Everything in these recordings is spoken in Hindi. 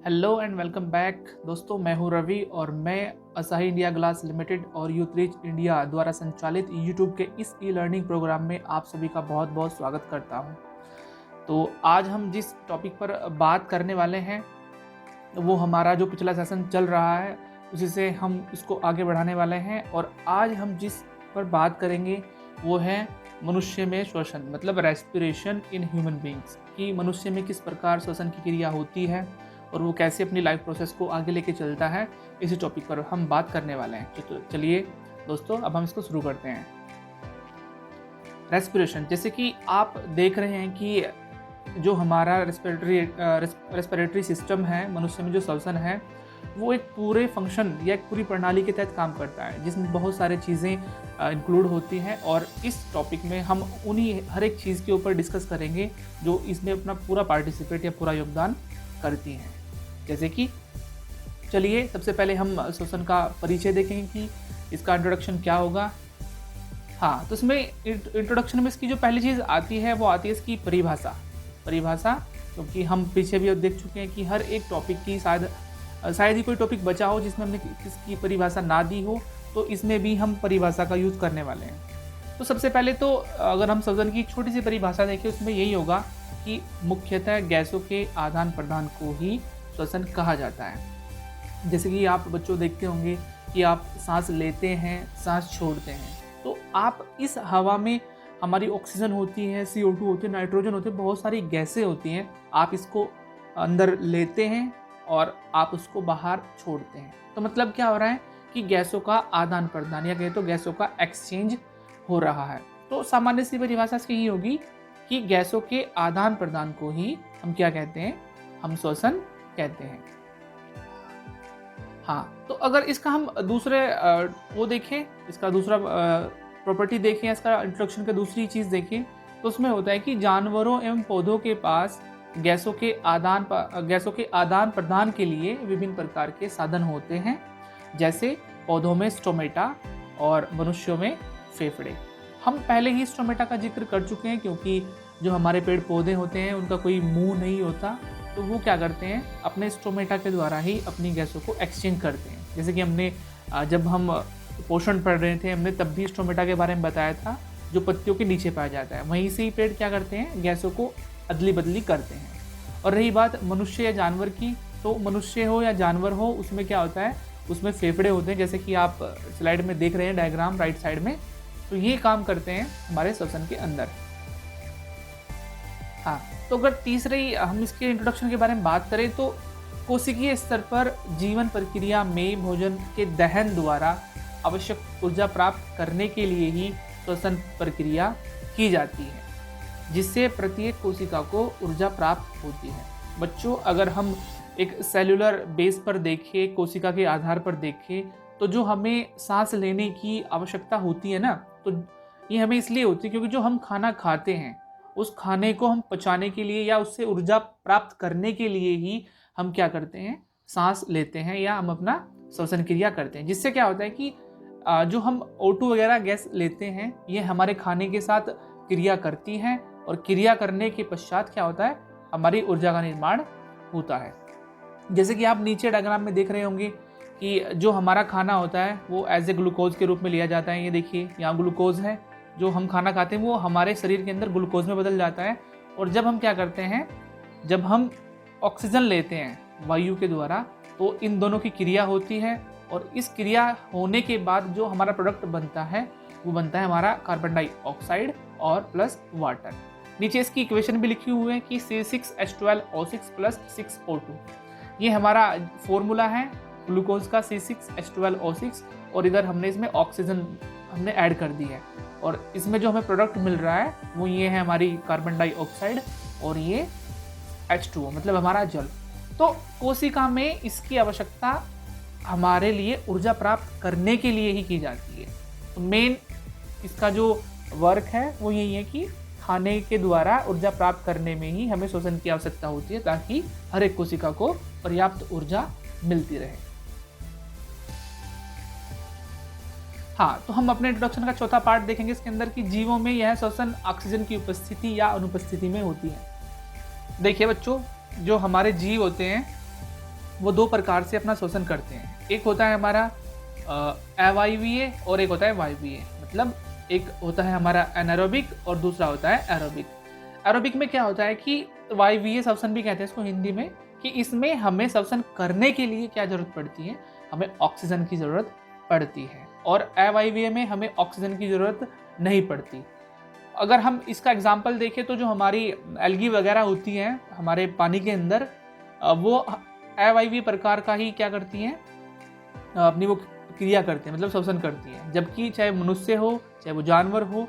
हेलो एंड वेलकम बैक दोस्तों। मैं हूं रवि और मैं असाही इंडिया ग्लास लिमिटेड और यूथ रीच इंडिया द्वारा संचालित यूट्यूब के इस ई लर्निंग प्रोग्राम में आप सभी का बहुत बहुत स्वागत करता हूं। तो आज हम जिस टॉपिक पर बात करने वाले हैं वो हमारा जो पिछला सेशन चल रहा है उसी से हम इसको आगे बढ़ाने वाले हैं। और आज हम जिस पर बात करेंगे वो है मनुष्य में श्वसन, मतलब रेस्पिरेशन इन ह्यूमन बींग्स, कि मनुष्य में किस प्रकार श्वसन की क्रिया होती है और वो कैसे अपनी लाइफ प्रोसेस को आगे लेके चलता है। इसी टॉपिक पर हम बात करने वाले हैं। तो चलिए दोस्तों, अब हम इसको शुरू करते हैं। रेस्पिरेशन, जैसे कि आप देख रहे हैं कि जो हमारा रेस्पिरेटरी सिस्टम है, मनुष्य में जो श्वसन है वो एक पूरे फंक्शन या एक पूरी प्रणाली के तहत काम करता है जिसमें बहुत सारी चीज़ें इंक्लूड होती हैं। और इस टॉपिक में हम उन्हीं हर एक चीज़ के ऊपर डिस्कस करेंगे जो इसमें अपना पूरा पार्टिसिपेट या पूरा योगदान करती हैं। जैसे कि चलिए सबसे पहले हम श्वसन का परिचय देखेंगे कि इसका इंट्रोडक्शन क्या होगा। हाँ, तो इसमें इंट्रोडक्शन में इसकी जो पहली चीज़ आती है वो आती है इसकी परिभाषा, क्योंकि हम पीछे भी देख चुके हैं कि हर एक टॉपिक की शायद ही कोई टॉपिक बचा हो जिसमें हमने किसकी परिभाषा ना दी हो, तो इसमें भी हम परिभाषा का यूज़ करने वाले हैं। तो सबसे पहले तो अगर हम श्वसन की एक छोटी सी परिभाषा देखें उसमें यही होगा कि मुख्यतः गैसों के आदान प्रदान को ही श्वसन कहा जाता है। जैसे कि आप बच्चों देखते होंगे कि आप सांस लेते हैं, सांस छोड़ते हैं, तो आप इस हवा में हमारी ऑक्सीजन होती है, CO2 होती है, नाइट्रोजन होते हैं, बहुत सारी गैसें होती हैं। आप इसको अंदर लेते हैं और आप उसको बाहर छोड़ते हैं। तो मतलब क्या हो रहा है कि गैसों का आदान प्रदान या कहें तो गैसों का एक्सचेंज हो रहा है। तो सामान्य सी परिभाषा इसकी यही होगी कि गैसों के आदान प्रदान को ही हम क्या कहते हैं, हम श्वसन कहते हैं। हाँ, तो अगर इसका हम दूसरे वो देखें, इसका दूसरा प्रॉपर्टी देखें, इसका इंट्रोडक्शन का दूसरी चीज़ देखें, तो उसमें होता है कि जानवरों एवं पौधों के पास गैसों के आदान प्रदान के लिए विभिन्न प्रकार के साधन होते हैं। जैसे पौधों में स्टोमेटा और मनुष्यों में फेफड़े। हम पहले ही स्टोमेटा का जिक्र कर चुके हैं, क्योंकि जो हमारे पेड़ पौधे होते हैं उनका कोई मुंह नहीं होता, तो वो क्या करते हैं, अपने स्टोमेटा के द्वारा ही अपनी गैसों को एक्सचेंज करते हैं। जैसे कि हमने जब हम पोषण पढ़ रहे थे हमने तब भी स्टोमेटा के बारे में बताया था, जो पत्तियों के नीचे पाया जाता है। वहीं से ही पेड़ क्या करते हैं, गैसों को अदली बदली करते हैं। और रही बात मनुष्य या जानवर की, तो मनुष्य हो या जानवर हो उसमें क्या होता है, उसमें फेफड़े होते हैं, जैसे कि आप स्लाइड में देख रहे हैं डायग्राम राइट साइड में। तो ये काम करते हैं हमारे श्वसन के अंदर। हाँ, तो अगर तीसरी हम इसके इंट्रोडक्शन के बारे में बात करें तो कोशिकीय स्तर पर जीवन प्रक्रिया में भोजन के दहन द्वारा आवश्यक ऊर्जा प्राप्त करने के लिए ही श्वसन प्रक्रिया की जाती है, जिससे प्रत्येक कोशिका को ऊर्जा प्राप्त होती है। बच्चों, अगर हम एक सेलुलर बेस पर देखें, कोशिका के आधार पर देखें, तो जो हमें सांस लेने की आवश्यकता होती है ना, तो ये हमें इसलिए होती है क्योंकि जो हम खाना खाते हैं उस खाने को हम पचाने के लिए या उससे ऊर्जा प्राप्त करने के लिए ही हम क्या करते हैं, सांस लेते हैं या हम अपना श्वसन क्रिया करते हैं। जिससे क्या होता है कि जो हम O2 वगैरह गैस लेते हैं ये हमारे खाने के साथ क्रिया करती हैं और क्रिया करने के पश्चात क्या होता है, हमारी ऊर्जा का निर्माण होता है। जैसे कि आप नीचे डायग्राम में देख रहे होंगे कि जो हमारा खाना होता है वो एज ए ग्लूकोज के रूप में लिया जाता है। ये देखिए यहाँ ग्लूकोज है, जो हम खाना खाते हैं वो हमारे शरीर के अंदर ग्लूकोज में बदल जाता है। और जब हम क्या करते हैं, जब हम ऑक्सीजन लेते हैं वायु के द्वारा, तो इन दोनों की क्रिया होती है और इस क्रिया होने के बाद जो हमारा प्रोडक्ट बनता है वो बनता है हमारा कार्बन डाइऑक्साइड और प्लस वाटर। नीचे इसकी इक्वेशन भी लिखी हुई है कि C6H12O6 प्लस 6O2, ये हमारा फॉर्मूला है ग्लूकोज का, C6H12O6। और इधर हमने इसमें ऑक्सीजन हमने ऐड कर दी है और इसमें जो हमें प्रोडक्ट मिल रहा है वो ये है हमारी कार्बन डाइऑक्साइड और ये H2O, मतलब हमारा जल। तो कोशिका में इसकी आवश्यकता हमारे लिए ऊर्जा प्राप्त करने के लिए ही की जाती है। तो मेन इसका जो वर्क है वो यही है कि खाने के द्वारा ऊर्जा प्राप्त करने में ही हमें श्वसन की आवश्यकता होती है, ताकि हर एक कोशिका को पर्याप्त ऊर्जा मिलती रहे। हाँ, तो हम अपने इंट्रोडक्शन का चौथा पार्ट देखेंगे इसके अंदर कि जीवों में यह श्वसन ऑक्सीजन की उपस्थिति या अनुपस्थिति में होती है। देखिए बच्चों, जो हमारे जीव होते हैं वो दो प्रकार से अपना श्वसन करते हैं। एक होता है हमारा अवायवीय और एक होता है वायवीय। मतलब एक होता है हमारा एनारोबिक और दूसरा होता है एरोबिक। एरोबिक में क्या होता है कि वायवीय श्वसन भी कहते हैं इसको हिंदी में, कि इसमें हमें श्वसन करने के लिए क्या जरूरत पड़ती है, हमें ऑक्सीजन की जरूरत पड़ती है, और अवायवीय में हमें ऑक्सीजन की जरूरत नहीं पड़ती। अगर हम इसका एग्जाम्पल देखें तो जो हमारी एल्गी वगैरह होती हैं हमारे पानी के अंदर, वो अवायवीय प्रकार का ही क्या करती हैं, अपनी वो क्रिया करते हैं, मतलब श्वसन करती हैं। जबकि चाहे मनुष्य हो चाहे वो जानवर हो,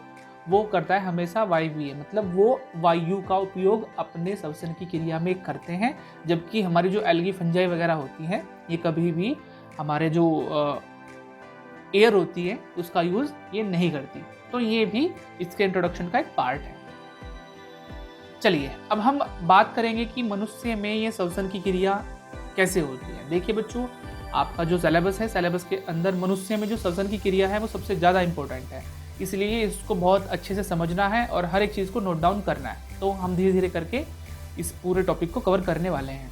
वो करता है हमेशा वायवीय, मतलब वो वायु का उपयोग अपने श्वसन की क्रिया में करते हैं। जबकि हमारी जो एल्गी फंजाई वगैरह होती हैं, ये कभी भी हमारे जो एयर होती है उसका यूज़ ये नहीं करती। तो ये भी इसके इंट्रोडक्शन का एक पार्ट है। चलिए अब हम बात करेंगे कि मनुष्य में ये श्वसन की क्रिया कैसे होती है। देखिए बच्चों, आपका जो सिलेबस है, सिलेबस के अंदर मनुष्य में जो श्वसन की क्रिया है वो सबसे ज़्यादा इंपॉर्टेंट है, इसलिए इसको बहुत अच्छे से समझना है और हर एक चीज़ को नोट डाउन करना है। तो हम धीरे धीरे करके इस पूरे टॉपिक को कवर करने वाले हैं।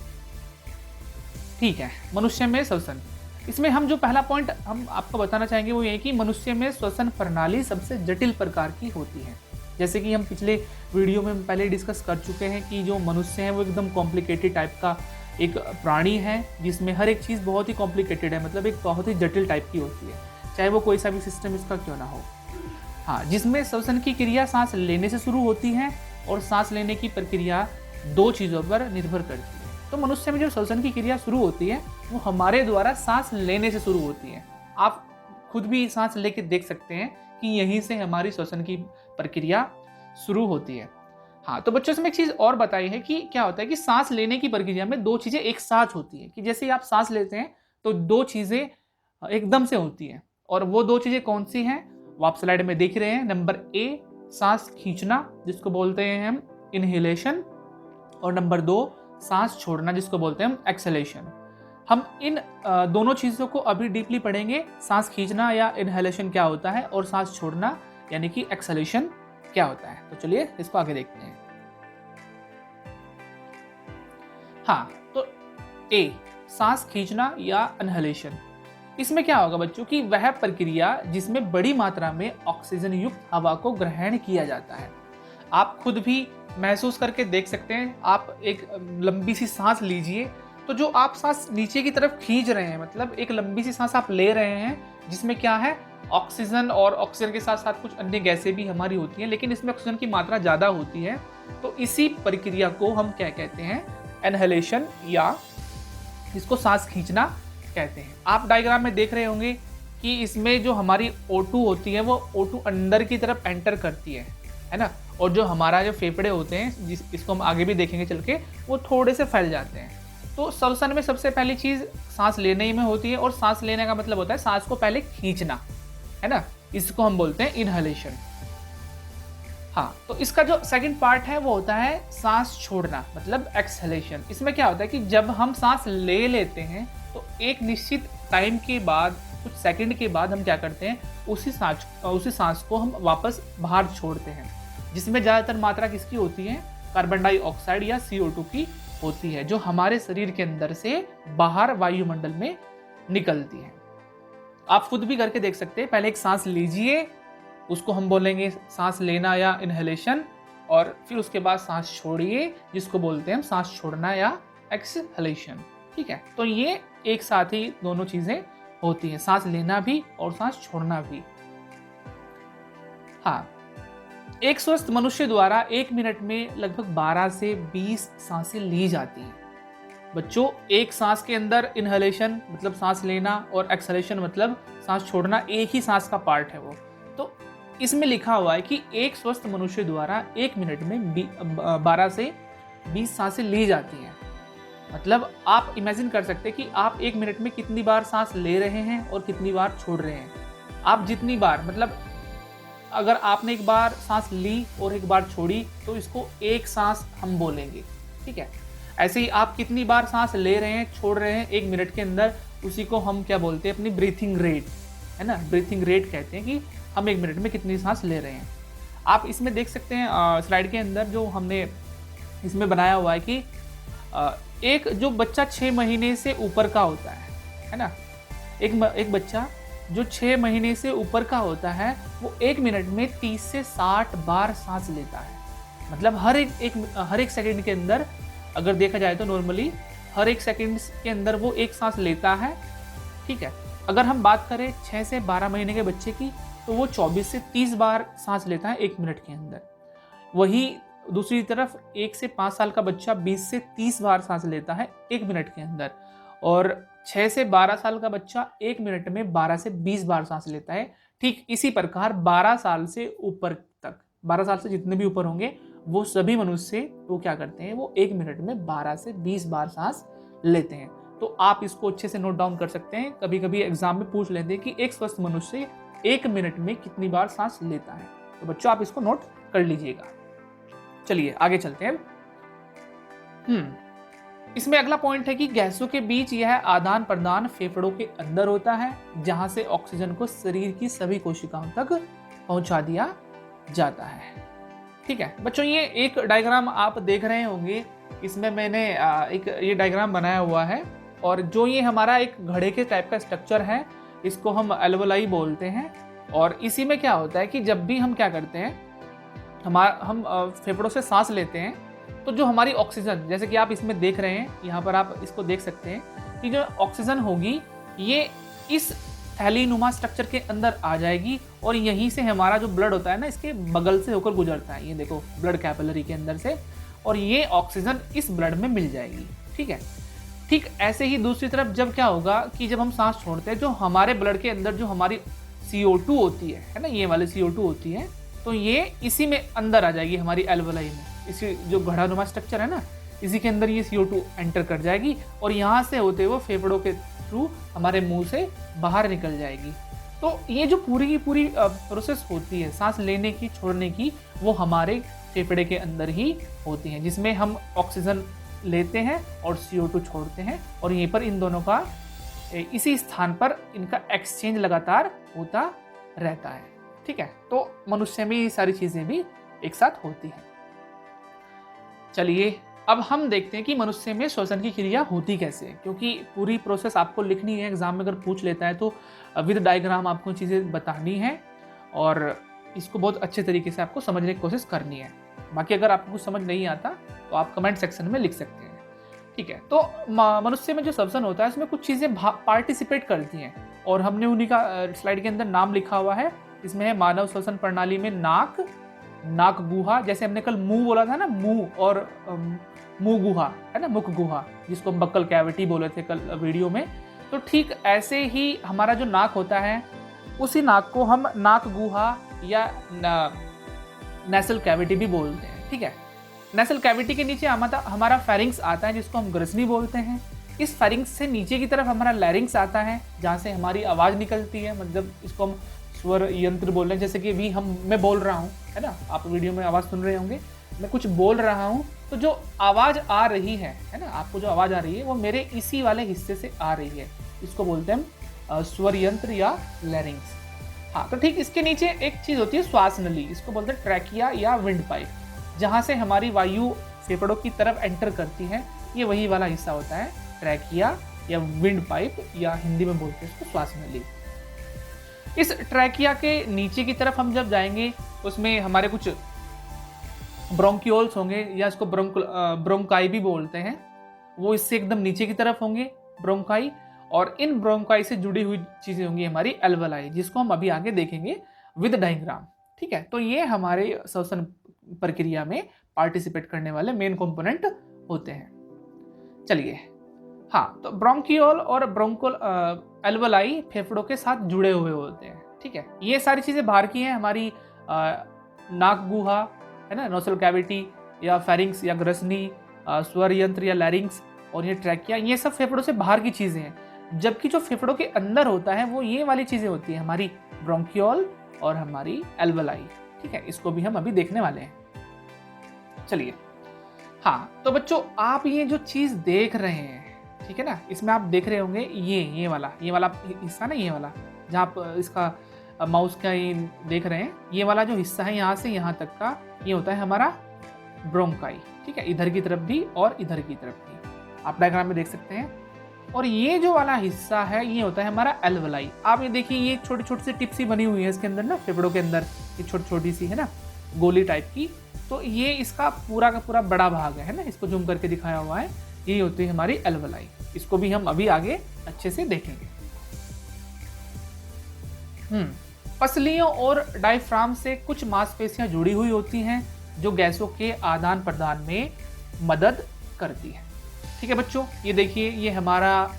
ठीक है, मनुष्य में श्वसन, इसमें हम जो पहला पॉइंट हम आपको बताना चाहेंगे वो ये कि मनुष्य में श्वसन प्रणाली सबसे जटिल प्रकार की होती है। जैसे कि हम पिछले वीडियो में पहले डिस्कस कर चुके हैं कि जो मनुष्य है वो एकदम कॉम्प्लिकेटेड टाइप का एक प्राणी है, जिसमें हर एक चीज़ बहुत ही कॉम्प्लिकेटेड है, मतलब एक बहुत ही जटिल टाइप की होती है, चाहे वो कोई सा भी सिस्टम इसका क्यों ना हो। हाँ, जिसमें श्वसन की क्रिया सांस लेने से शुरू होती है और सांस लेने की प्रक्रिया दो चीज़ों पर निर्भर करती है। तो मनुष्य में जो श्वसन की क्रिया शुरू होती है वो हमारे द्वारा सांस लेने से शुरू होती है। आप खुद भी सांस लेके देख सकते हैं कि यहीं से हमारी श्वसन की प्रक्रिया शुरू होती है। हाँ, तो बच्चों से मैं एक चीज़ और बताई है कि क्या होता है कि सांस लेने की प्रक्रिया में दो चीज़ें एक साथ होती है, कि जैसे ही आप सांस लेते हैं तो दो चीज़ें एकदम से होती हैं, और वो दो चीज़ें कौन सी हैं वो आप स्लाइड में देख रहे हैं। नंबर ए, सांस खींचना जिसको बोलते हैं हम इनहेलेशन, और नंबर दो, सांस छोड़ना जिसको बोलते हैं हम एक्सहेलेशन। हम इन दोनों चीज़ों को अभी डीपली पढ़ेंगे, सांस खींचना या इनहेलेशन क्या होता है और सांस छोड़ना यानी कि एक्सहेलेशन क्या होता है। तो चलिए इसको आगे देखते हैं। हाँ, तो ए, सांस खींचना या इनहेलेशन, इसमें क्या होगा बच्चों की वह प्रक्रिया जिसमें बड़ी मात्रा में ऑक्सीजन युक्त हवा को ग्रहण किया जाता है। आप खुद भी महसूस करके देख सकते हैं। आप एक लंबी सी सांस लीजिए, तो जो आप सांस नीचे की तरफ खींच रहे हैं, मतलब एक लंबी सी सांस आप ले रहे हैं जिसमें क्या है ऑक्सीजन, और ऑक्सीजन के साथ साथ कुछ अन्य गैसें भी हमारी होती हैं, लेकिन इसमें ऑक्सीजन की मात्रा ज़्यादा होती है। तो इसी प्रक्रिया को हम क्या कहते हैं, इनहेलेशन या इसको सांस खींचना कहते हैं। आप डायग्राम में देख रहे होंगे कि इसमें जो हमारी O2 होती है वो O2 अंदर की तरफ एंटर करती है ना, और जो हमारा जो फेफड़े होते हैं इसको हम आगे भी देखेंगे चल के, वो थोड़े से फैल जाते हैं। तो श्वसन में सबसे पहली चीज़ सांस लेने ही में होती है, और सांस लेने का मतलब होता है सांस को पहले खींचना, है ना, इसको हम बोलते हैं इनहेलेशन। हाँ, तो इसका जो सेकंड पार्ट है वो होता है सांस छोड़ना, मतलब एक्सहेलेशन। इसमें क्या होता है कि जब हम सांस ले लेते हैं तो एक निश्चित टाइम के बाद, कुछ सेकंड के बाद हम क्या करते हैं, उसी सांस को हम वापस बाहर छोड़ते हैं, जिसमें ज़्यादातर मात्रा किसकी होती है, कार्बन डाइऑक्साइड या CO2 की होती है, जो हमारे शरीर के अंदर से बाहर वायुमंडल में निकलती है। आप खुद भी करके देख सकते हैं। पहले एक सांस लीजिए, उसको हम बोलेंगे सांस लेना या इनहेलेशन, और फिर उसके बाद सांस छोड़िए जिसको बोलते हैं हम सांस छोड़ना या एक्सहेलेशन। ठीक है, तो ये एक साथ ही दोनों चीज़ें होती हैं, सांस लेना भी और सांस छोड़ना भी। हाँ, एक स्वस्थ मनुष्य द्वारा 1 मिनट में लगभग 12 से 20 सांसें ली जाती हैं। बच्चों, एक सांस के अंदर इनहेलेशन मतलब सांस लेना और एक्सहेलेशन मतलब सांस छोड़ना एक ही सांस का पार्ट है वो। तो इसमें लिखा हुआ है कि एक स्वस्थ मनुष्य द्वारा 1 मिनट में 12 से 20 सांसें ली जाती हैं। मतलब आप इमेजिन कर सकते हैं कि आप 1 मिनट में कितनी बार सांस ले रहे हैं और कितनी बार छोड़ रहे हैं। आप जितनी बार, मतलब अगर आपने एक बार सांस ली और एक बार छोड़ी तो इसको एक सांस हम बोलेंगे। ठीक है, ऐसे ही आप कितनी बार सांस ले रहे हैं छोड़ रहे हैं 1 मिनट के अंदर, उसी को हम क्या बोलते हैं, अपनी ब्रीथिंग रेट, है ना, ब्रीथिंग रेट कहते हैं कि हम 1 मिनट में कितनी सांस ले रहे हैं। आप इसमें देख सकते हैं स्लाइड के अंदर जो हमने इसमें बनाया हुआ है कि एक जो बच्चा 6 महीने से ऊपर का होता है ना, एक बच्चा जो 6 महीने से ऊपर का होता है वो 1 मिनट में 30 से 60 बार सांस लेता है। मतलब हर एक सेकंड के अंदर अगर देखा जाए तो नॉर्मली हर एक सेकंड के अंदर वो एक सांस लेता है। ठीक है, अगर हम बात करें 6 से 12 महीने के बच्चे की तो वो 24 से 30 बार सांस लेता है 1 मिनट के अंदर। वही दूसरी तरफ 1 से 5 साल का बच्चा 20 से 30 बार सांस लेता है 1 मिनट के अंदर, और 6 से 12 साल का बच्चा 1 मिनट में 12 से 20 बार सांस लेता है। ठीक इसी प्रकार 12 साल से ऊपर तक, 12 साल से जितने भी ऊपर होंगे वो सभी मनुष्य वो क्या करते हैं, वो 1 मिनट में 12 से 20 बार सांस लेते हैं। तो आप इसको अच्छे से नोट डाउन कर सकते हैं। कभी कभी एग्जाम में पूछ लेते हैं कि एक स्वस्थ मनुष्य 1 मिनट में कितनी बार सांस लेता है। तो बच्चों आप इसको नोट कर लीजिएगा। चलिए आगे चलते हैं। इसमें अगला पॉइंट है कि गैसों के बीच यह आदान प्रदान फेफड़ों के अंदर होता है, जहां से ऑक्सीजन को शरीर की सभी कोशिकाओं तक पहुंचा दिया जाता है। ठीक है बच्चों, ये एक डायग्राम आप देख रहे होंगे। इसमें मैंने एक ये डायग्राम बनाया हुआ है, और जो ये हमारा एक घड़े के टाइप का स्ट्रक्चर है इसको हम एल्वोलाई बोलते हैं। और इसी में क्या होता है कि जब भी हम क्या करते हैं, हम फेफड़ों से सांस लेते हैं तो जो हमारी ऑक्सीजन, जैसे कि आप इसमें देख रहे हैं, यहाँ पर आप इसको देख सकते हैं कि जो ऑक्सीजन होगी ये इस थैलीनुमा स्ट्रक्चर के अंदर आ जाएगी, और यहीं से हमारा जो ब्लड होता है ना इसके बगल से होकर गुजरता है, ये देखो ब्लड कैपिलरी के अंदर से, और ये ऑक्सीजन इस ब्लड में मिल जाएगी। ठीक है, ठीक ऐसे ही दूसरी तरफ जब क्या होगा कि जब हम सांस छोड़ते हैं, जो हमारे ब्लड के अंदर जो हमारी CO2 होती है ना, ये वाली CO2 होती है, तो ये इसी में अंदर आ जाएगी हमारी एल्वोलाई में। इसी जो घड़ानुमा स्ट्रक्चर है ना, इसी के अंदर ये CO2 एंटर कर जाएगी, और यहाँ से होते हुए फेफड़ों के थ्रू हमारे मुंह से बाहर निकल जाएगी। तो ये जो पूरी की पूरी प्रोसेस होती है सांस लेने की, छोड़ने की, वो हमारे फेफड़े के अंदर ही होती है, जिसमें हम ऑक्सीजन लेते हैं और CO2 छोड़ते हैं, और यहीं पर इन दोनों का इसी स्थान पर इनका एक्सचेंज लगातार होता रहता है। ठीक है, तो मनुष्य में ये सारी चीजें भी एक साथ होती हैं। चलिए अब हम देखते हैं कि मनुष्य में श्वसन की क्रिया होती कैसे है, क्योंकि पूरी प्रोसेस आपको लिखनी है। एग्जाम में अगर पूछ लेता है तो विद डायग्राम आपको चीज़ें बतानी है, और इसको बहुत अच्छे तरीके से आपको समझने की कोशिश करनी है। बाकी अगर आपको कुछ समझ नहीं आता तो आप कमेंट सेक्शन में लिख सकते हैं। ठीक है, तो मनुष्य में जो श्वसन होता है उसमें कुछ चीज़ें पार्टिसिपेट करती हैं, और हमने उन्हीं का स्लाइड के अंदर नाम लिखा हुआ है। इसमें है मानव श्वसन प्रणाली में नाक गुहा, जैसे हमने कल मुंह बोला था ना, मुंह और मुंह गुहा है ना, मुख गुहा, जिसको हम बक्कल कैविटी बोले थे कल वीडियो में। तो ठीक ऐसे ही हमारा जो नाक होता है, उसी नाक को हम नाक गुहा या नेसल कैविटी भी बोलते हैं। ठीक है, नेसल कैविटी के नीचे हमारा फेरिंग्स आता है, जिसको हम ग्रसनी बोलते हैं। इस फेरिंग्स से नीचे की तरफ हमारा लैरिंग्स आता है, जहाँ से हमारी आवाज़ निकलती है। मतलब इसको हम स्वर यंत्र बोल रहे हैं। जैसे कि अभी मैं बोल रहा हूँ, है ना, आप वीडियो में आवाज़ सुन रहे होंगे, मैं कुछ बोल रहा हूँ, तो जो आवाज़ आ रही है ना, आपको जो आवाज़ आ रही है वो मेरे इसी वाले हिस्से से आ रही है। इसको बोलते हैं हम स्वर यंत्र या लैरिंग्स। हाँ, तो ठीक इसके नीचे एक चीज़ होती है श्वास नली, इसको बोलते हैं ट्रैकिया या विंड पाइप, जहाँ से हमारी वायु फेफड़ों की तरफ एंटर करती है। ये वही वाला हिस्सा होता है ट्रैकिया या विंड पाइप, या हिंदी में बोलते हैं इसको श्वास नली। इस ट्रैकिया के नीचे की तरफ हम जब जाएंगे, उसमें हमारे कुछ ब्रोंकियोल्स होंगे, या इसको ब्रोंकाई भी बोलते हैं। वो इससे एकदम नीचे की तरफ होंगे ब्रोंकाई, और इन ब्रोंकाई से जुड़ी हुई चीज़ें होंगी हमारी एल्वोलाई, जिसको हम अभी आगे देखेंगे विद डायग्राम। ठीक है, तो ये हमारे श्वसन प्रक्रिया में पार्टिसिपेट करने वाले मेन कंपोनेंट होते हैं। चलिए, हाँ, तो ब्रोंकियोल और एल्वोलाई फेफड़ों के साथ जुड़े हुए होते हैं। ठीक है, ये सारी चीज़ें बाहर की हैं, हमारी नाक गुहा है ना, नोसल कैविटी या फेरिंग्स या ग्रसनी, स्वर यंत्र या लैरिंग्स, और ये ट्रैकिया, ये सब फेफड़ों से बाहर की चीज़ें हैं। जबकि जो फेफड़ों के अंदर होता है वो ये वाली चीज़ें होती हैं, हमारी ब्रोंकियोल और हमारी एल्वोलाई। ठीक है, इसको भी हम अभी देखने वाले हैं। चलिए, हाँ, तो बच्चों आप ये जो चीज़ देख रहे हैं, ठीक है ना, इसमें आप देख रहे होंगे ये वाला हिस्सा ना, ये वाला जहाँ आप इसका माउस का ये देख रहे हैं, ये वाला जो हिस्सा है यहाँ से यहाँ तक का, ये होता है हमारा ब्रोंकाई। ठीक है, इधर की तरफ भी और इधर की तरफ भी। आप डायग्राम में देख सकते हैं। और ये जो वाला हिस्सा है ये होता है हमारा एल्वलाई। आप ये देखिए ये छोटी छोटी सी टिप सी बनी हुई है इसके अंदर ना, फेफड़ों के अंदर ये छोटी छोटी सी है ना, गोली टाइप की। तो ये इसका पूरा का पूरा बड़ा भाग है ना, इसको जूम करके दिखाया हुआ है, ये होती है हमारी एल्वलाई। इसको भी हम अभी आगे अच्छे से देखेंगे। पसलियों और डायफ्राम से कुछ मांसपेशियां जुड़ी हुई होती हैं जो गैसों के आदान प्रदान में मदद करती है। ठीक है बच्चों, ये देखिए ये हमारा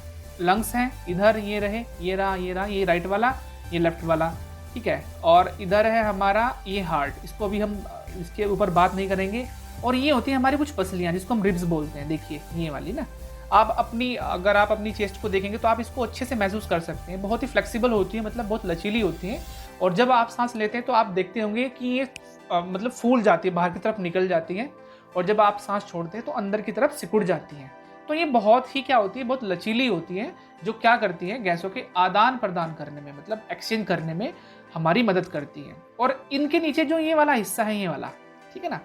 लंग्स हैं, इधर ये रहे, ये रहा, ये राइट वाला, ये लेफ्ट वाला, ठीक है। और इधर है हमारा ये हार्ट, इसको भी हम इसके ऊपर बात नहीं करेंगे। और ये होती है हमारी कुछ पसलियाँ जिसको हम रिब्स बोलते हैं, देखिए ये वाली ना। अगर आप अपनी चेस्ट को देखेंगे तो आप इसको अच्छे से महसूस कर सकते हैं, बहुत ही फ्लेक्सिबल होती है, मतलब बहुत लचीली होती है। और जब आप सांस लेते हैं तो आप देखते होंगे कि ये मतलब फूल जाती है, बाहर की तरफ निकल जाती है, और जब आप सांस छोड़ते हैं तो अंदर की तरफ सिकुड़ जाती हैं। तो ये बहुत ही क्या होती है, बहुत लचीली होती है, जो क्या करती है, गैसों के आदान प्रदान करने में, मतलब एक्सचेंज करने में हमारी मदद करती है। और इनके नीचे जो ये वाला हिस्सा है, ये वाला, ठीक है ना,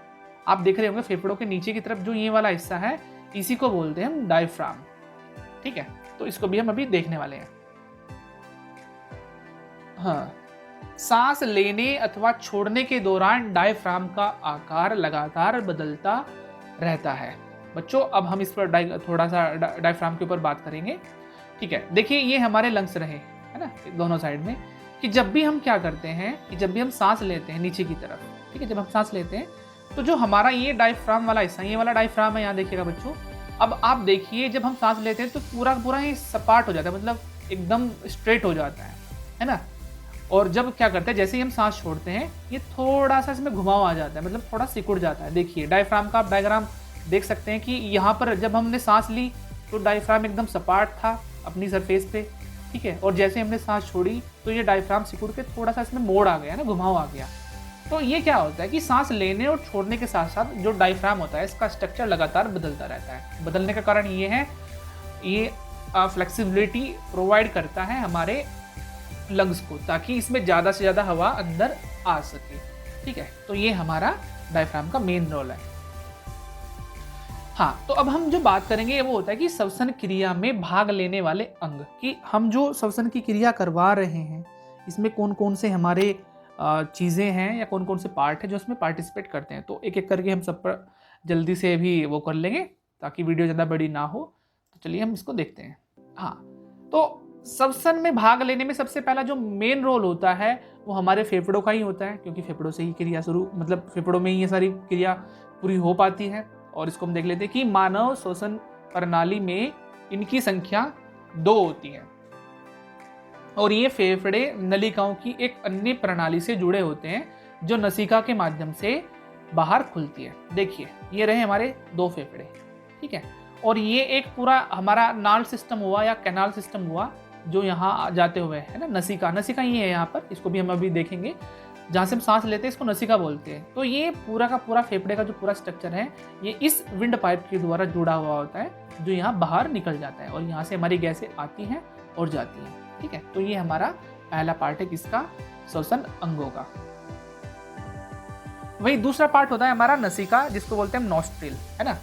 आप देख रहे होंगे फेफड़ों के नीचे की तरफ जो ये वाला हिस्सा है, इसी को बोलते हैं हम डायफ्राम। ठीक है, तो इसको भी हम अभी देखने वाले हैं। हाँ, सांस लेने अथवा छोड़ने के दौरान डायफ्राम का आकार लगातार बदलता रहता है। बच्चों अब हम इस पर थोड़ा सा डायफ्राम के ऊपर बात करेंगे। ठीक है, देखिए ये हमारे लंग्स रहे, है ना, दोनों साइड में, कि जब भी हम क्या करते हैं कि जब भी हम सांस लेते हैं नीचे की तरफ, ठीक है, जब हम सांस लेते हैं तो जो हमारा ये डायफ्राम वाला हिस्सा, ये वाला डायफ्राम है, यहाँ देखिएगा बच्चों। अब आप देखिए जब हम सांस लेते हैं तो पूरा पूरा ये सपाट हो जाता है, मतलब एकदम स्ट्रेट हो जाता है ना। और जब क्या करते हैं, जैसे ही हम सांस छोड़ते हैं ये थोड़ा सा इसमें घुमाव आ जाता है, मतलब थोड़ा सिकुड़ जाता है। देखिए डायफ्राम का आप डायग्राम देख सकते हैं कि यहाँ पर जब हमने सांस ली तो डायफ्राम एकदम सपाट था अपनी सरफेस पे, ठीक है। और जैसे हमने सांस छोड़ी तो ये डायफ्राम सिकुड़ के थोड़ा सा इसमें मोड़ आ गया ना, घुमाव आ गया। तो ये क्या होता है कि सांस लेने और छोड़ने के साथ साथ जो डायफ्राम होता है इसका स्ट्रक्चर लगातार बदलता रहता है। बदलने का कारण ये है, ये फ्लेक्सिबिलिटी प्रोवाइड करता है हमारे लंग्स को, ताकि इसमें ज़्यादा से ज़्यादा हवा अंदर आ सके। ठीक है, तो ये हमारा डायफ्राम का मेन रोल है। हाँ, तो अब हम जो बात करेंगे वो होता है कि श्वसन क्रिया में भाग लेने वाले अंग, कि हम जो श्वसन की क्रिया करवा रहे हैं इसमें कौन कौन से हमारे चीज़ें हैं या कौन कौन से पार्ट हैं जो इसमें पार्टिसिपेट करते हैं। तो एक एक करके हम सब पर जल्दी से भी वो कर लेंगे ताकि वीडियो ज़्यादा बड़ी ना हो। तो चलिए हम इसको देखते हैं। हाँ, तो श्वसन में भाग लेने में सबसे पहला जो मेन रोल होता है वो हमारे फेफड़ों का ही होता है, क्योंकि फेफड़ों से ही क्रिया शुरू, मतलब फेफड़ों में ही ये सारी क्रिया पूरी हो पाती है। और इसको हम देख लेते हैं कि मानव श्वसन प्रणाली में इनकी संख्या 2 होती है, और ये फेफड़े नलिकाओं की एक अन्य प्रणाली से जुड़े होते हैं जो नसिका के माध्यम से बाहर खुलती है। देखिए ये रहे हमारे 2 फेफड़े, ठीक है। और ये एक पूरा हमारा नाल सिस्टम हुआ या कैनाल सिस्टम हुआ जो यहाँ जाते हुए है ना, नसिका, नसिका ये है यहाँ पर, इसको भी हम अभी देखेंगे। जहाँ से हम सांस लेते हैं इसको नसिका बोलते हैं। तो ये पूरा का पूरा फेफड़े का जो पूरा स्ट्रक्चर है ये इस विंड पाइप के द्वारा जुड़ा हुआ होता है जो यहाँ बाहर निकल जाता है, और यहाँ से हमारी गैसें आती हैं और जाती हैं। ठीक है, तो ये हमारा पहला पार्ट है किसका, श्वसन अंगों का। वही दूसरा पार्ट होता है हमारा नसिका, जिसको बोलते हैं हम नॉस्ट्रिल, है ना।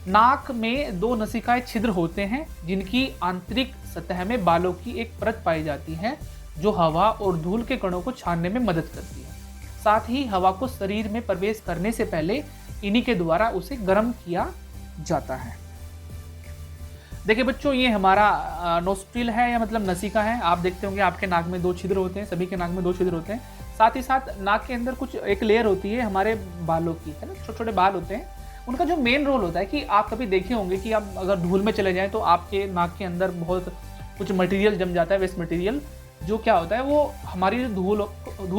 नाक में 2 नसिकाएं छिद्र होते हैं जिनकी आंतरिक सतह में बालों की एक परत पाई जाती है जो हवा और धूल के कणों को छानने में मदद करती है। साथ ही हवा को शरीर में प्रवेश करने से पहले इन्हीं के द्वारा उसे गर्म किया जाता है। देखिए बच्चों ये हमारा नोस्ट्रिल है या मतलब नसिका है। आप देखते होंगे आपके नाक में 2 छिद्र होते हैं, सभी के नाक में 2 छिद्र होते हैं। साथ ही साथ नाक के अंदर कुछ एक लेयर होती है हमारे बालों की, है ना, छोटे छोटे बाल होते हैं। उनका जो मेन रोल होता है कि आप कभी देखे होंगे कि आप अगर धूल में चले जाएं तो आपके नाक के अंदर बहुत कुछ मटेरियल जम जाता है, वेस्ट मटेरियल, जो क्या होता है वो हमारी जो धूल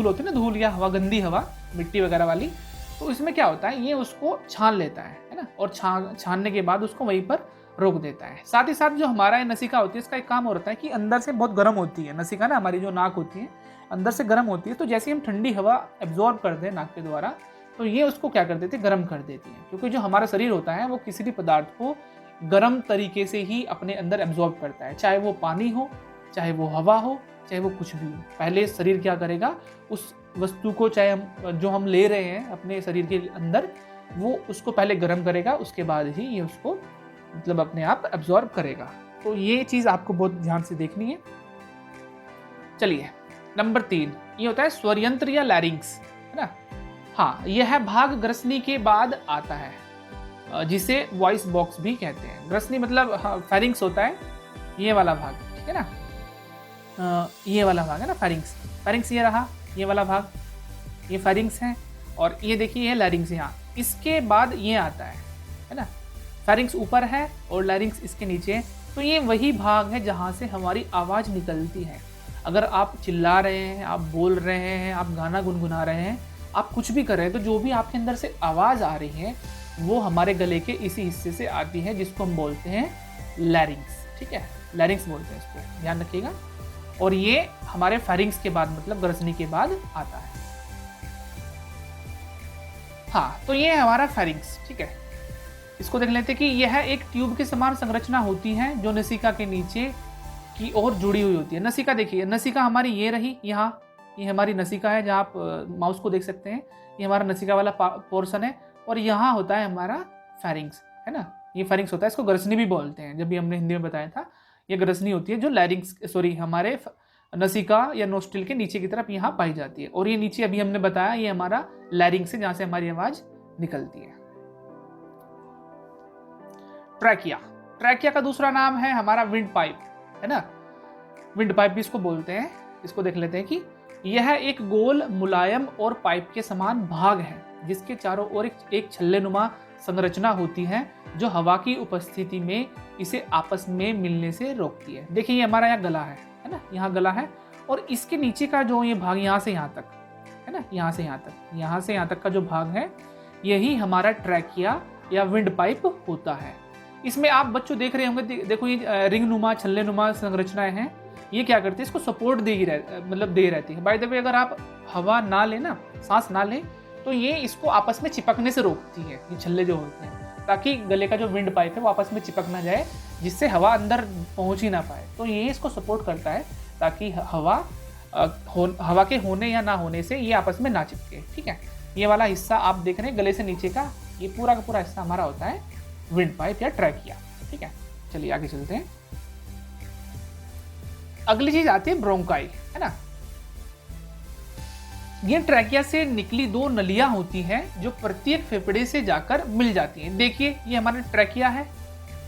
होती है ना, धूल या हवा, गंदी हवा, मिट्टी वगैरह वाली, तो इसमें क्या होता है ये उसको छान लेता है ना, और छानने के बाद उसको वहीं पर रोक देता है। साथ ही साथ जो हमारा ये नसिका होती है इसका एक काम होता है कि अंदर से बहुत गर्म होती है नसिका ना, हमारी जो नाक होती है अंदर से गर्म होती है। तो जैसे हम ठंडी हवा एब्जॉर्ब करते हैं नाक के द्वारा तो ये उसको क्या कर देती है, गर्म कर देती है। क्योंकि जो हमारा शरीर होता है वो किसी भी पदार्थ को गर्म तरीके से ही अपने अंदर एब्जॉर्ब करता है, चाहे वो पानी हो, चाहे वो हवा हो, चाहे वो कुछ भी हो। पहले शरीर क्या करेगा, उस वस्तु को, चाहे हम जो हम ले रहे हैं अपने शरीर के अंदर, वो उसको पहले गर्म करेगा, उसके बाद ही ये उसको मतलब अपने आप एब्जॉर्ब करेगा। तो ये चीज़ आपको बहुत ध्यान से देखनी है। चलिए, नंबर 3 ये होता है स्वरयंत्र या लैरिंग्स, है ना। हाँ, यह भाग ग्रसनी के बाद आता है, जिसे वॉइस बॉक्स भी कहते हैं। ग्रसनी मतलब फेरिंग्स होता है, ये वाला भाग, ठीक है ना। ये वाला भाग है ना फेरिंग्स। फेरिंग्स ये रहा, ये वाला भाग, ये फेरिंग्स है, और ये देखिए ये लैरिंग्स यहाँ। इसके बाद ये आता है ना। फेरिंग्स ऊपर है और लैरिंग्स इसके नीचे। तो ये वही भाग है जहाँ से हमारी आवाज़ निकलती है। अगर आप चिल्ला रहे हैं, आप बोल रहे हैं, आप गाना गुनगुना रहे हैं, आप कुछ भी कर रहे हैं, तो जो भी आपके अंदर से आवाज़ आ रही है वो हमारे गले के इसी हिस्से से आती है, जिसको हम बोलते हैं लैरिंग्स, ठीक है। लैरिंग्स बोलते हैं इसको, ध्यान रखिएगा। और ये हमारे फेरिंग्स के बाद मतलब ग्रसनी के बाद आता है। हाँ, तो ये है हमारा फेरिंग्स, ठीक है। इसको देख लेते हैं कि यह एक ट्यूब के समान संरचना होती है जो नसिका के नीचे की ओर जुड़ी हुई होती है। नसिका देखिए, नसिका हमारी ये रही, यहाँ ये हमारी नसिका है, जहाँ आप माउस को देख सकते हैं, ये हमारा नसिका वाला पोर्शन है। और यहाँ होता है हमारा फेरिंग्स, है ना। ये फेरिंग्स होता है, इसको ग्रसनी भी बोलते हैं। जब भी हमने हिंदी में बताया था, ये ग्रसनी होती है जो लैरिंग्स सॉरी हमारे नसिका या नोस्ट्रिल के नीचे की तरफ यहाँ पाई जाती है। और ये नीचे अभी हमने बताया ये हमारा लैरिंग्स है, जहाँ से हमारी आवाज निकलती है। ट्रैकिया, ट्रैकिया का दूसरा नाम है हमारा विंड पाइप, है ना। विंड पाइप भी इसको बोलते हैं। इसको देख लेते हैं कि यह एक गोल मुलायम और पाइप के समान भाग है जिसके चारों ओर एक छल्लेनुमा संरचना होती है जो हवा की उपस्थिति में इसे आपस में मिलने से रोकती है। देखिए ये हमारा यहाँ गला है ना, यहाँ गला है, और इसके नीचे का जो ये भाग यहाँ से यहाँ तक है ना, यहाँ से यहाँ तक का जो भाग है, यही हमारा ट्रैकिया या विंड पाइप होता है। इसमें आप बच्चों देख रहे होंगे, देखो ये रिंग नुमा छल्ले नुमा संरचनाएं हैं। ये क्या करती है, इसको सपोर्ट दे रहती है। बाय द वे, अगर आप हवा ना ले ना, सांस ना ले, तो ये इसको आपस में चिपकने से रोकती है, ये छल्ले जो होते हैं, ताकि गले का जो विंड पाइप है वो आपस में चिपक ना जाए, जिससे हवा अंदर पहुंच ही ना पाए। तो ये इसको सपोर्ट करता है ताकि हवा के होने या ना होने से ये आपस में ना चिपके, ठीक है। ये वाला हिस्सा आप देख रहे हैं गले से नीचे का, ये पूरा का पूरा हिस्सा हमारा होता है विंड पाइप या ट्रैकिया, ठीक है। चलिए आगे चलते हैं। अगली चीज आती है ब्रोंकाई, है ना। ये ट्रैकिया से निकली दो नलियां होती हैं जो प्रत्येक फेफड़े से जाकर मिल जाती हैं। देखिए ये हमारा ट्रैकिया है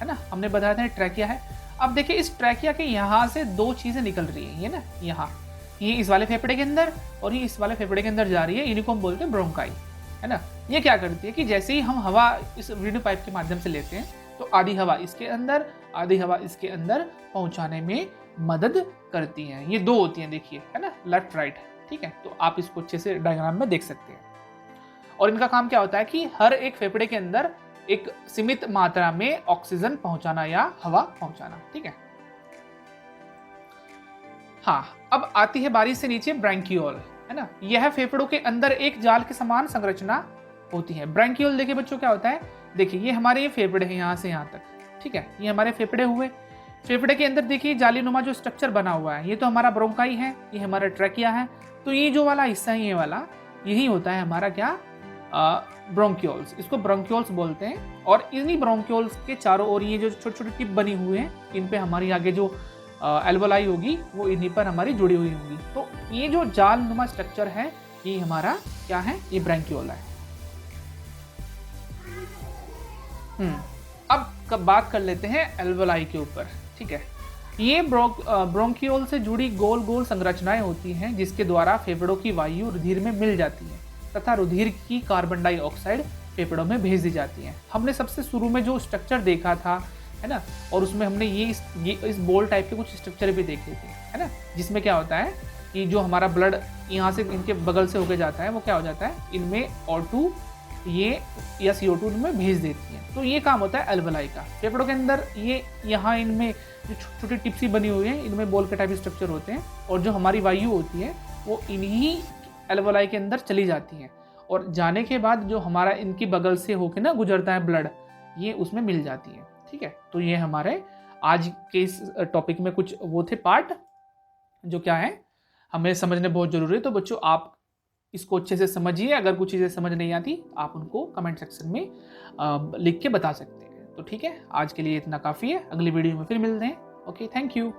ना, हमने बताया था ट्रैकिया है। अब देखिए इस ट्रैकिया के यहाँ से दो चीजें निकल रही है, ये ना, यहाँ ये इस वाले फेफड़े के अंदर और ये इस वाले फेफड़े के अंदर जा रही है, इन्हीं को हम बोलते हैं ब्रोंकाई, है ना। ये क्या करती है कि जैसे ही हम हवा इस विंड पाइप के माध्यम से लेते हैं, तो आधी हवा इसके अंदर आधी हवा इसके अंदर पहुंचाने में मदद करती हैं। ये दो होती हैं, देखिए, है ना, लेफ्ट राइट, ठीक है। तो आप इसको अच्छे से डायग्राम में देख सकते हैं। और इनका काम क्या होता है कि हर एक फेफड़े के अंदर एक सीमित मात्रा में ऑक्सीजन पहुंचाना या हवा पहुंचाना, ठीक है। हाँ, अब आती है बारी से नीचे ब्रैंकियोल, है ना। यह फेफड़ों के अंदर एक जाल के समान संरचना होती है। ब्रैंकियोल देखिए बच्चों क्या होता है, देखिए ये हमारे ये फेफड़े हैं यहाँ से यहाँ तक, ठीक है। ये हमारे फेफड़े हुए, फेफड़े के अंदर देखिए जालीनुमा जो स्ट्रक्चर बना हुआ है, ये तो हमारा ब्रोंकाई है, ये हमारा ट्रैकिया है। तो ये जो वाला हिस्सा है, ये वाला, यही होता है हमारा क्या, ब्रोंकियोल्स। इसको ब्रोंकियोल्स बोलते हैं। और इन्हीं ब्रोंकियोल्स के चारों ओर ये जो छोटे छोटे टिप बनी हुई हैं, इन पे हमारी आगे जो एल्वोलाई होगी वो इन्हीं पर हमारी जुड़ी हुई होगी। तो ये जो जालनुमा स्ट्रक्चर है, ये हमारा क्या है, ये ब्रैंकियोला है। अब बात कर लेते हैं एल्वोलाई के ऊपर, ठीक है। ये ब्रोंकियोल से जुड़ी गोल गोल संरचनाएं होती हैं जिसके द्वारा फेफड़ों की वायु रुधिर में मिल जाती है तथा रुधिर की कार्बन डाइऑक्साइड फेफड़ों में भेज दी जाती है। हमने सबसे शुरू में जो स्ट्रक्चर देखा था, है ना, और उसमें हमने ये इस बॉल टाइप के कुछ स्ट्रक्चर भी देखे थे, है ना, जिसमें क्या होता है कि जो हमारा ब्लड यहाँ से इनके बगल से होके जाता है, वो क्या हो जाता है, इनमें O2 ये या CO2 इनमें भेज देती है। तो ये काम होता है एल्वोलाई का। फेफड़ों के अंदर ये यहाँ इनमें जो छोटी टिप्सी बनी हुई है, इनमें बॉल के टाइप स्ट्रक्चर होते हैं, और जो हमारी वायु होती है वो इन्हीं एल्वोलाई के अंदर चली जाती है, और जाने के बाद जो हमारा इनकी बगल से होके ना गुजरता है ब्लड, ये उसमें मिल जाती है, ठीक है। तो ये हमारे आज के इस टॉपिक में कुछ वो थे पार्ट जो क्या है हमें समझने बहुत जरूरी है। तो बच्चों आप इसको अच्छे से समझिए। अगर कुछ चीज़ें समझ नहीं आती आप उनको कमेंट सेक्शन में लिख के बता सकते हैं। तो ठीक है, आज के लिए इतना काफ़ी है, अगली वीडियो में फिर मिलते हैं। Okay, thank you.